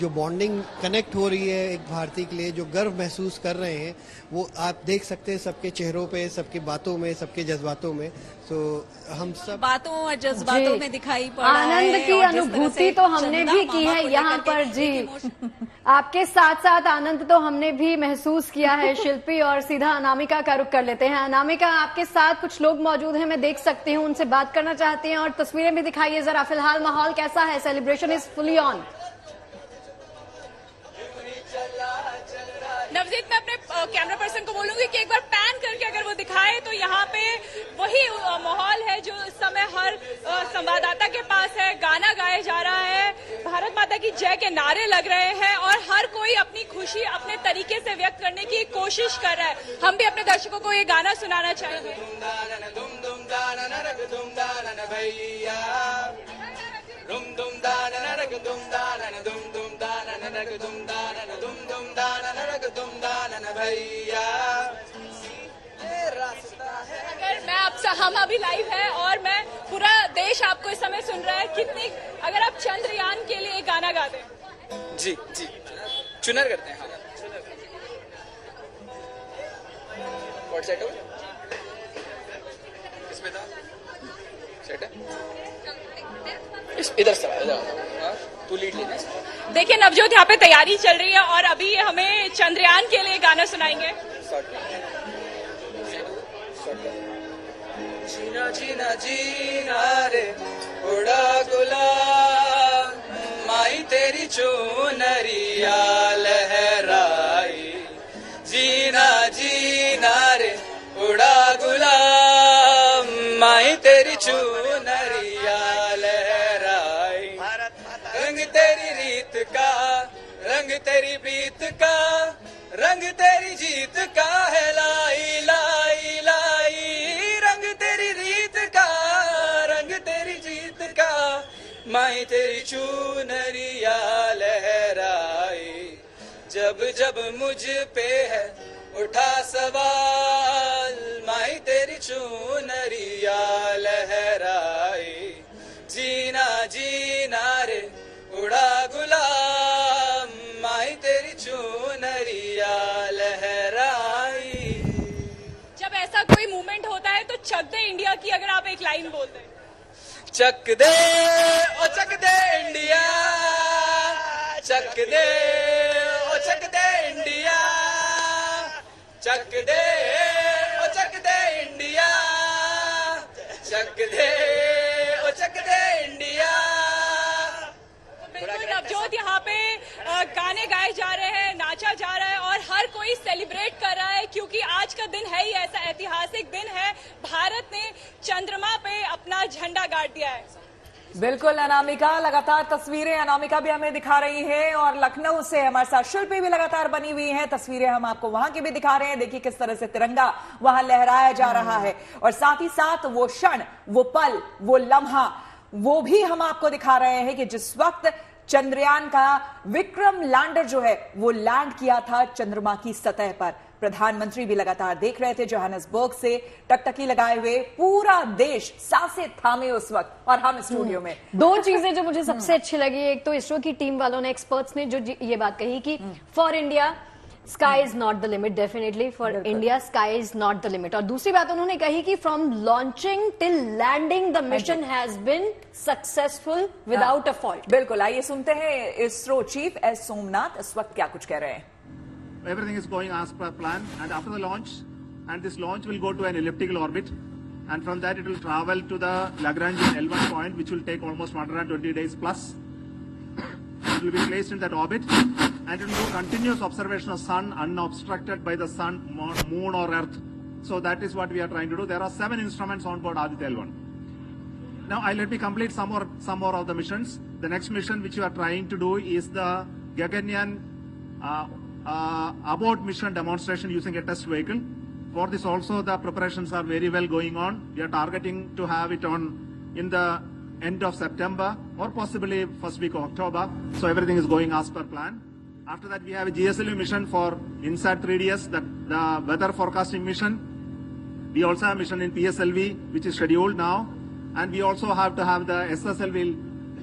बॉन्डिंग कनेक्ट हो रही है एक भारतीय के लिए, जो गर्व महसूस कर रहे हैं, वो आप देख सकते हैं सबके चेहरों पे, सबकी बातों में, सबके जज्बातों में। तो हम सब बातों और जज्बातों में दिखाई पड़ रहा है। आनंद की अनुभूति तो हमने भी की है यहाँ पर जी। आपके साथ साथ आनंद तो हमने भी महसूस किया है शिल्पी। और सीधा अनामिका का रुख कर लेते हैं। अनामिका, आपके साथ कुछ लोग मौजूद हैं, मैं देख सकती हूँ, उनसे बात करना चाहती हैं और तस्वीरें भी दिखाइए जरा। फिलहाल माहौल कैसा है? Celebration is fully on. Navjeet, मैं अपने कैमरा पर्सन को बोलूंगी कि एक बार पैन करके अगर वो दिखाए तो यहाँ पे वही माहौल है जो इस समय हर संवाददाता के पास है। गाना गाया जा रहा है, भारत माता की जय के नारे लग रहे हैं और हर कोई अपनी खुशी अपने तरीके से व्यक्त करने की कोशिश कर रहा है। हम भी अपने दर्शकों को ये गाना सुनाना चाहेंगे। अगर मैं आपसे, हम अभी लाइव है और मैं पूरा देश आपको इस समय सुन रहा है। कितनी, अगर आप चंद्रयान के लिए गाना गाते हैं? जी, चुनर करते हैं। व्हाट सेट हो? इसमें था सेट है, इधर से तू लीड ले। देखिए नवजोत, यहाँ पे तैयारी चल रही है और अभी हमें चंद्रयान के लिए गाना सुनाएंगे। जीना जीना जीना रे उड़ा गुलाल, माई तेरी चुनरिया लहराई। जीना जीना रे उड़ा गुलाल, माई तेरी चुनरिया लहराई। रंग तेरी रीत का, रंग तेरी प्रीत का, रंग तेरी जीत का है लाई लाई लाई। रंग तेरी रीत का, रंग तेरी जीत का, माई तेरी चुनरिया लहराई। जब जब मुझ पे है उठा सवाल, माई तेरी चुनरिया लहराई। जीना जीना रे उड़ा गुलाम, माई तेरी चुनरिया लहराई। चक दे इंडिया की अगर आप एक लाइन बोल दें। चक दे ओ चक दे इंडिया, चक दे ओ चक दे इंडिया, चक दे ओ चक दे इंडिया, चक दे ओ चक दे इंडिया। बिल्कुल नवजोत, यहाँ पे गाने गाए जा रहे हैं, नाचा जा रहा है और हर कोई सेलिब्रेट कर रहा है क्योंकि आज का दिन है ही ऐसा ऐतिहासिक दिन है। भारत ने चंद्रमा पे अपना झंडा गाड़ दिया है। बिल्कुल अनामिका, लगातार तस्वीरें अनामिका भी हमें दिखा रही है और लखनऊ से हमारे साथ शिल्पी भी लगातार बनी हुई है। तस्वीरें हम आपको वहां की भी दिखा रहे हैं। देखिए किस तरह से तिरंगा वहां लहराया जा रहा है और साथ ही साथ वो क्षण, वो पल, वो लम्हा, वो भी हम आपको दिखा रहे हैं कि जिस वक्त चंद्रयान का विक्रम लैंडर जो है वो लैंड किया था चंद्रमा की सतह पर। प्रधानमंत्री भी लगातार देख रहे थे जोहान्सबर्ग से टकटकी लगाए हुए, पूरा देश सांसें थामे उस वक्त और हम स्टूडियो में। दो चीजें जो मुझे सबसे अच्छी लगी, एक तो इसरो की टीम वालों ने, एक्सपर्ट्स ने जो ये बात कही कि for India sky is not the limit, definitely for India sky is not the limit. और दूसरी बात उन्होंने कही कि from launching till landing the mission has been successful without a fault. बिल्कुल, आइए सुनते हैं इसरो चीफ एस सोमनाथ इस वक्त क्या कुछ कह रहे हैं। Everything is going as per plan, and after the launch, and this launch will go to an elliptical orbit, and from that it will travel to the Lagrangian L1 point, which will take almost 120 days plus. It will be placed in that orbit, and it will do continuous observation of sun unobstructed by the sun, moon or earth. So that is what we are trying to do. There are 7 instruments on board Aditya L1. Now let me complete some more of the missions. The next mission which we are trying to do is the Gaganyaan abort mission demonstration using a test vehicle. For this also the preparations are very well going on. We are targeting to have it on in the end of September or possibly first week of October. So everything is going as per plan. After that we have a GSLV mission for INSAT 3DS, the weather forecasting mission. We also have a mission in PSLV which is scheduled now, and we also have to have the SSLV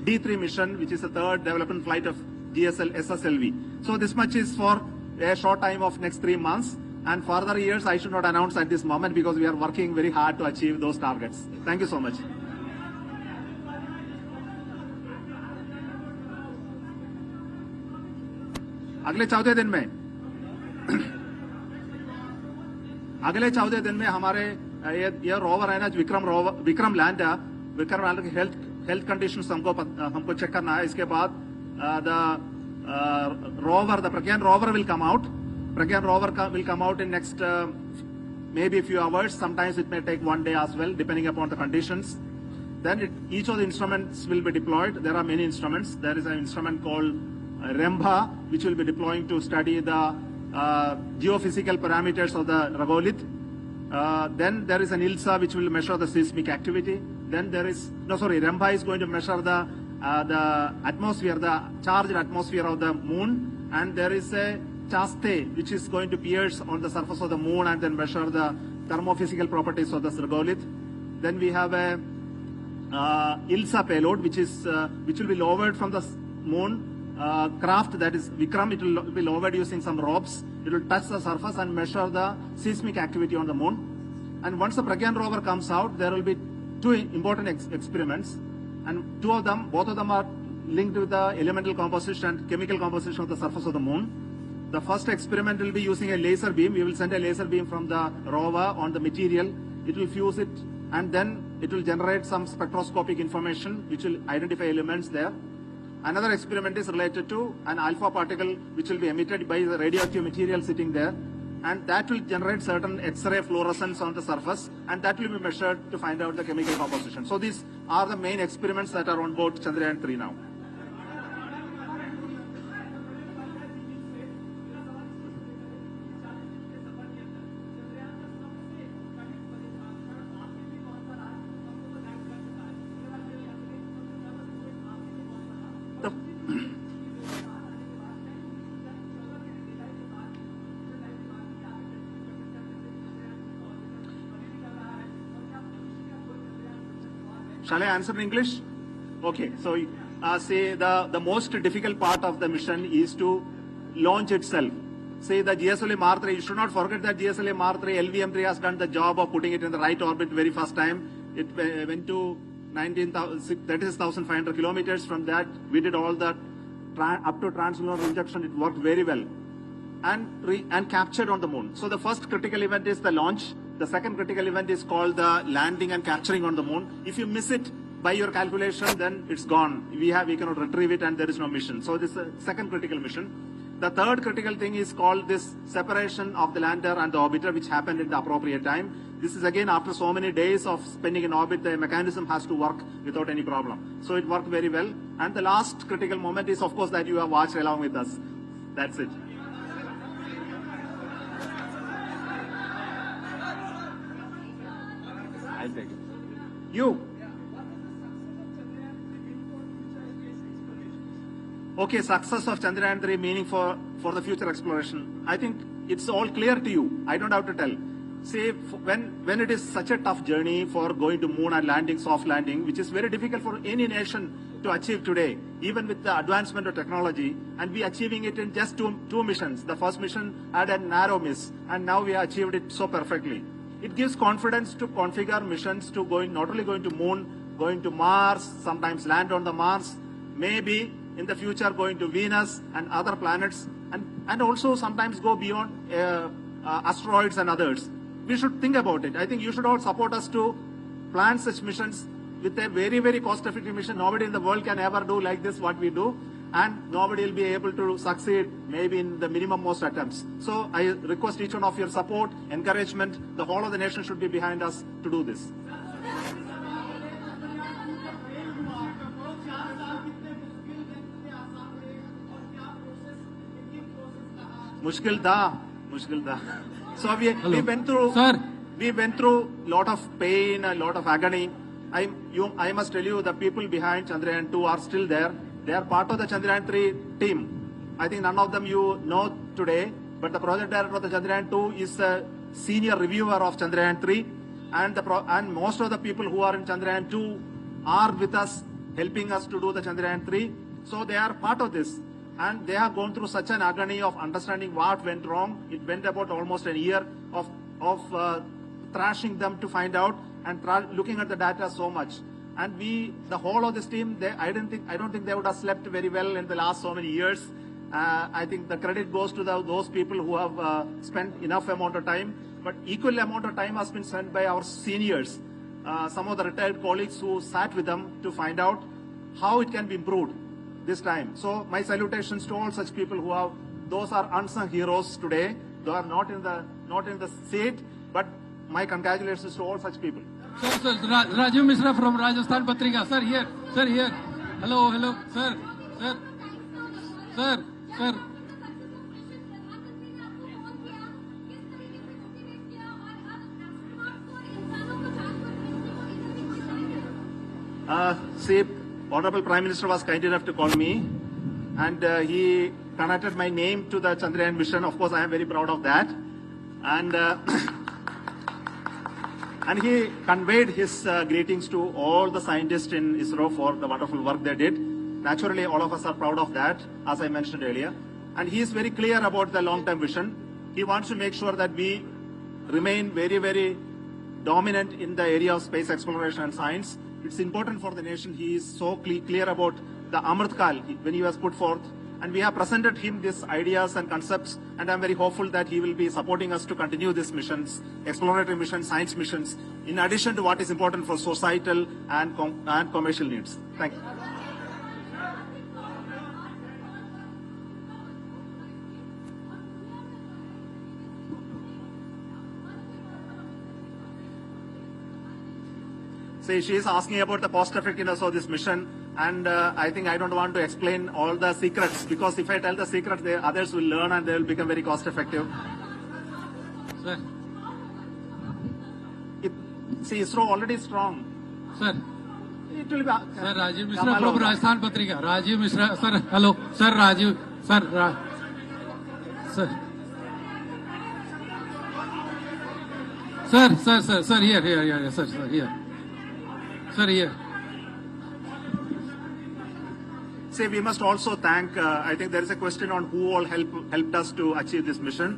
D3 mission, which is the third development flight of SSLV. So this much is for a short time of next 3 months, and further years I should not announce at this moment because we are working very hard to achieve those targets. Thank you so much. अगले 14 दिन में हमारे ये रोवर है ना, विक्रम लैंडर की हेल्थ कंडीशंस हमको चेक करना है। इसके बाद the Pragyan rover will come out. Pragyan rover will come out in next maybe a few hours. Sometimes it may take 1 day as well, depending upon the conditions. Then each of the instruments will be deployed. There are many instruments. There is an instrument called REMBA, which will be deploying to study the geophysical parameters of the regolith. Then there is an ILSA, which will measure the seismic activity. Then there is, REMBA is going to measure the atmosphere, the charged atmosphere of the moon, and there is a CHASTE which is going to pierce on the surface of the moon and then measure the thermophysical properties of the regolith. Then we have a ILSA payload which will be lowered from the moon craft, that is Vikram. It will be lowered using some ropes. It will touch the surface and measure the seismic activity on the moon. And once the Pragyan rover comes out, there will be 2 important experiments. And both of them are linked with the elemental composition and chemical composition of the surface of the moon. The first experiment will be using a laser beam. We will send a laser beam from the rover on the material. It will fuse it, and then it will generate some spectroscopic information which will identify elements there. Another experiment is related to an alpha particle which will be emitted by the radioactive material sitting there, and that will generate certain X-ray fluorescence on the surface, and that will be measured to find out the chemical composition. So these are the main experiments that are on board Chandrayaan 3 now. Shall I answer in English? Okay, so say the most difficult part of the mission is to launch itself. See the GSLV Mark 3, you should not forget that GSLV Mark 3, LVM3 has done the job of putting it in the right orbit very first time. It went to 36,500 kilometers. From that, we did all that up to translunar injection. It worked very well. And captured on the moon. So the first critical event is the launch. The second critical event is called the landing and capturing on the moon. If you miss it by your calculation, then it's gone. We cannot retrieve it and there is no mission. So this is the second critical mission. The third critical thing is called this separation of the lander and the orbiter, which happened at the appropriate time. This is again after so many days of spending in orbit, the mechanism has to work without any problem. So it worked very well. And the last critical moment is, of course, that you have watched along with us. That's it. I'll take it. You. Okay, success of Chandrayaan 3 meaning for the future exploration. I think it's all clear to you. I don't have to tell. See, when it is such a tough journey for going to moon and landing, soft landing, which is very difficult for any nation to achieve today, even with the advancement of technology, and we achieving it in just two missions. The first mission had a narrow miss, and now we achieved it so perfectly. It gives confidence to configure missions to not only going to moon, going to Mars, sometimes land on the Mars, maybe in the future going to Venus and other planets, and also sometimes go beyond asteroids and others. We should think about it. I think you should all support us to plan such missions with a very, very cost-effective mission. Nobody in the world can ever do like this what we do, and nobody will be able to succeed maybe in the minimum most attempts. So I request each one of your support, encouragement. The whole of the nation should be behind us to do this. मुश्किल था. So we went through. Sir. We went through lot of pain, a lot of agony. I must tell you, the people behind Chandrayaan 2 are still there. They are part of the Chandrayaan 3 team. I think none of them you know today, but the project director of the Chandrayaan 2 is a senior reviewer of Chandrayaan 3, and most of the people who are in Chandrayaan 2 are with us, helping us to do the Chandrayaan 3. So they are part of this. And they have gone through such an agony of understanding what went wrong. It went about almost a year of thrashing them to find out and looking at the data so much. And the whole of this team, I don't think they would have slept very well in the last so many years. I think the credit goes to those people who have spent enough amount of time. But equal amount of time has been spent by our seniors, some of the retired colleagues who sat with them to find out how it can be improved this time. So my salutations to all such people those are unsung heroes today. They are not in the seat, but my congratulations to all such people. Sir, Rajiv Mishra from Rajasthan Patrika. Sir, here. Hello, sir. See, Honorable Prime Minister was kind enough to call me, and he connected my name to the Chandrayaan mission. Of course, I am very proud of that. And he conveyed his greetings to all the scientists in ISRO for the wonderful work they did. Naturally, all of us are proud of that, as I mentioned earlier. And he is very clear about the long-term vision. He wants to make sure that we remain very, very dominant in the area of space exploration and science. It's important for the nation. He is so clear about the Amrit Kal when he was put forth. And we have presented him these ideas and concepts, and I'm very hopeful that he will be supporting us to continue these missions, exploratory missions, science missions, in addition to what is important for societal and commercial needs. Thank you. See, she is asking about the cost effectiveness of this mission, and I think I don't want to explain all the secrets, because if I tell the secrets, others will learn and they will become very cost effective. Sir. ISRO already strong. Sir. It will be. Sir, Rajiv Mishra from Rajasthan Patrika. Rajiv Mishra, sir, hello. Sir, Rajiv, sir, Sir, here, sir, here. Sir, here. say we must also thank, I think there is a question on who all helped us to achieve this mission.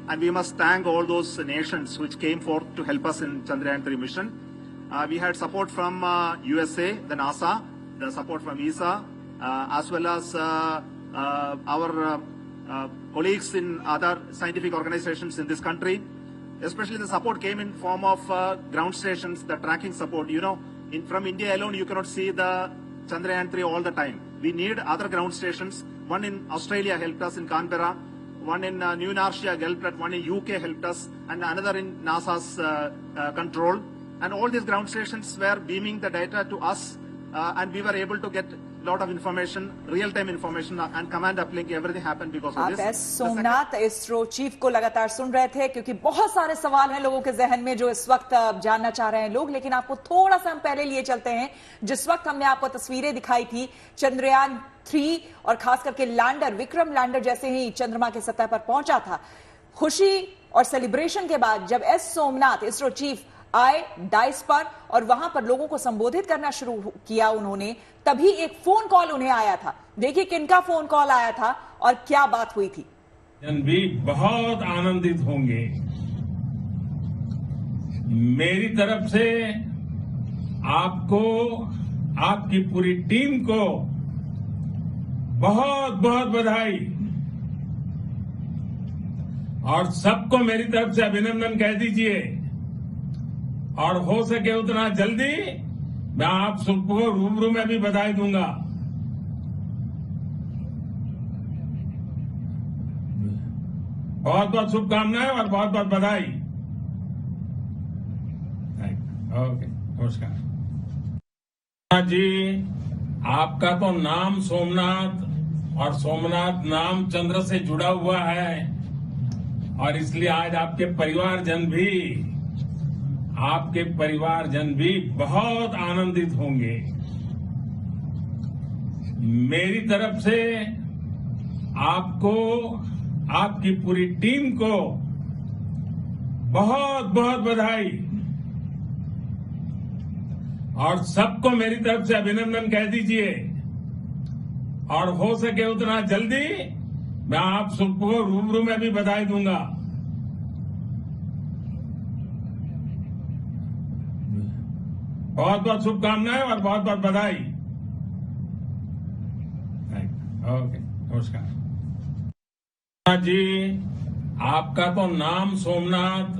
And we must thank all those nations which came forth to help us in Chandrayaan-3 mission. We had support from USA, the NASA, the support from ESA, as well as our colleagues in other scientific organizations in this country. Especially the support came in form of ground stations, the tracking support. You know, from India alone, you cannot see the Chandrayaan-3 all the time. We need other ground stations. One in Australia helped us in Canberra. One in New Narcia helped us. One in UK helped us. And another in NASA's control. And all these ground stations were beaming the data to us. And we were able to get a lot of information, real-time information, and command uplink. Everything happened because of this. आप एस सोमनाथ इसरो चीफ को लगातार सुन रहे थे, क्योंकि बहुत सारे सवाल हैं लोगों के जहन में जो इस वक्त जानना चाह रहे हैं लोग। लेकिन आपको थोड़ा सा हम पहले लिए चलते हैं, जिस वक्त हमने आपको तस्वीरें दिखाई थी चंद्रयान-3 और खास करके लैंडर विक्रम लैंडर जैसे ही चंद्रमा की सतह पर पहुंचा था, खुशी और सेलिब्रेशन के बाद जब एस सोमनाथ इसरो चीफ आए डाइस पर और वहां पर लोगों को संबोधित करना शुरू किया उन्होंने, तभी एक फोन कॉल उन्हें आया था। देखिए किनका फोन कॉल आया था और क्या बात हुई थी। जन भी बहुत आनंदित होंगे। मेरी तरफ से आपको, आपकी पूरी टीम को बहुत बहुत बधाई और सबको मेरी तरफ से अभिनंदन कह दीजिए। और हो सके उतना जल्दी मैं आप सबको रूबरू में भी बधाई दूंगा। बहुत बहुत शुभकामनाएं और बहुत बहुत बधाई। ओके, नमस्कार जी। आपका तो नाम सोमनाथ और सोमनाथ नाम चंद्र से जुड़ा हुआ है और इसलिए आज आपके परिवारजन भी बहुत आनंदित होंगे। मेरी तरफ से आपको, आपकी पूरी टीम को बहुत बहुत बधाई और सबको मेरी तरफ से अभिनंदन कह दीजिए। और हो सके उतना जल्दी मैं आप सबको रूबरू में भी बधाई दूंगा। बहुत बहुत शुभकामनाएं और बहुत बहुत बधाई। ओके, नमस्कार जी। आपका तो नाम सोमनाथ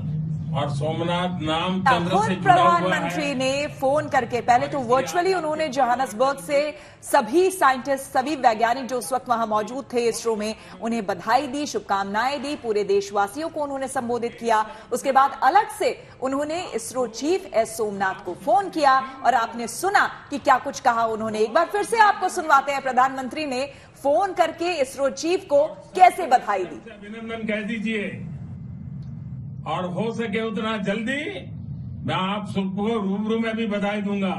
और सोमनाथ नाम चंद्र से जुड़ा हुआ है। प्रधानमंत्री ने फोन करके पहले तो वर्चुअली उन्होंने जोहान्सबर्ग से सभी साइंटिस्ट, सभी वैज्ञानिक जो उस वक्त वहां मौजूद थे इसरो में, उन्हें बधाई दी, शुभकामनाएं दी, पूरे देशवासियों को उन्होंने संबोधित किया। उसके बाद अलग से उन्होंने इसरो चीफ एस सोमनाथ को फोन किया और आपने सुना कि क्या कुछ कहा उन्होंने। एक बार फिर से आपको सुनवाते हैं प्रधानमंत्री ने फोन करके इसरो चीफ को कैसे बधाई दी। अभिनंदन कह दीजिए और हो सके उतना जल्दी मैं आप सबको रूबरू में भी बधाई दूंगा।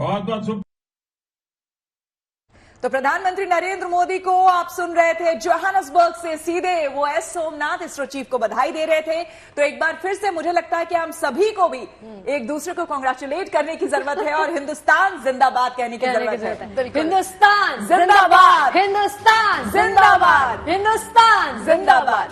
बहुत बहुत शुभ। तो प्रधानमंत्री नरेंद्र मोदी को आप सुन रहे थे जोहान्सबर्ग से सीधे, वो एस सोमनाथ इसरो चीफ को बधाई दे रहे थे। तो एक बार फिर से मुझे लगता है कि हम सभी को भी एक दूसरे को कांग्रेचुलेट करने की जरूरत है और हिंदुस्तान जिंदाबाद कहने की जरूरत है। हिंदुस्तान जिंदाबाद, हिंदुस्तान जिंदाबाद, हिंदुस्तान जिंदाबाद।